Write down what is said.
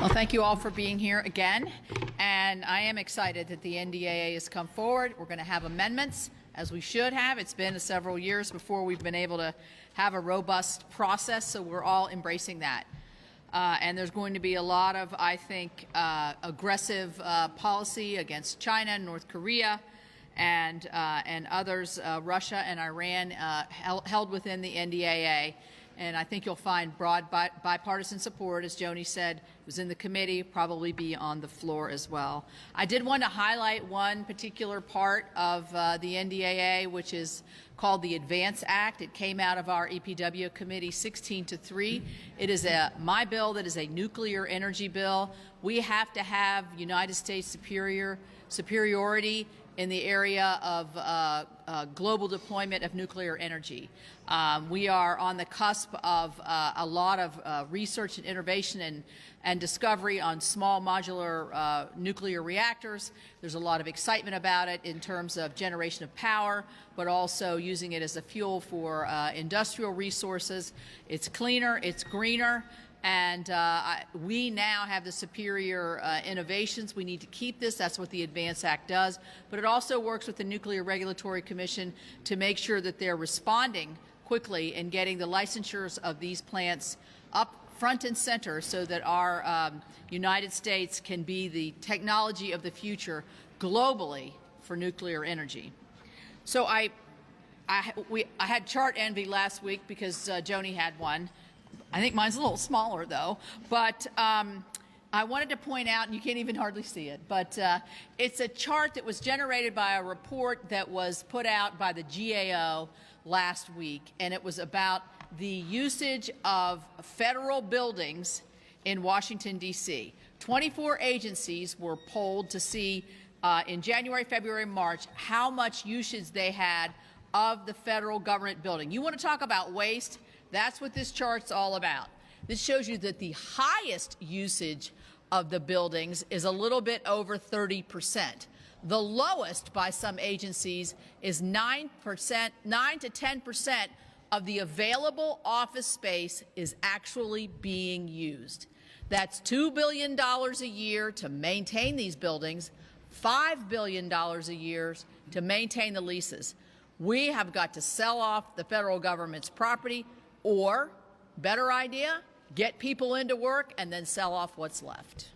Well, thank you all for being here again, and I am excited that the NDAA has come forward. We're going to have amendments, as we should have. It's been several years before we've been able to have a robust process, so we're all embracing that. And there's going to be a lot of, I think, aggressive policy against China, North Korea, and others, Russia and Iran, held within the NDAA. And I think you'll find broad bipartisan support, as Joni said. It was in the committee, probably be on the floor as well. I did want to highlight one particular part of the NDAA, which is called the Advance Act. It came out of our EPW committee 16-3. It is my bill that is a nuclear energy bill. We have to have United States superiority in the area of global deployment of nuclear energy. We are on the cusp of a lot of research and innovation and discovery on small modular nuclear reactors. There's a lot of excitement about it in terms of generation of power, but also using it as a fuel for industrial resources. It's cleaner, it's greener, and we now have the superior innovations. We need to keep this. That's what the Advance Act does. But it also works with the Nuclear Regulatory Commission to make sure that they're responding quickly and getting the licensures of these plants up front and center so that our United States can be the technology of the future globally for nuclear energy. So I had chart envy last week because Joni had one. I think mine's a little smaller, though. But I wanted to point out, and you can't even hardly see it, but it's a chart that was generated by a report that was put out by the GAO last week, and it was about the usage of federal buildings in Washington, D.C. 24 agencies were polled to see in January, February, March how much usage they had of the federal government building. You want to talk about waste? That's what this chart's all about. This shows you that the highest usage of the buildings is a little bit over 30%. The lowest by some agencies is 9%, 9 to 10% of the available office space is actually being used. That's $2 billion a year to maintain these buildings, $5 billion a year to maintain the leases. We have got to sell off the federal government's property, or, better idea, get people into work and then sell off what's left.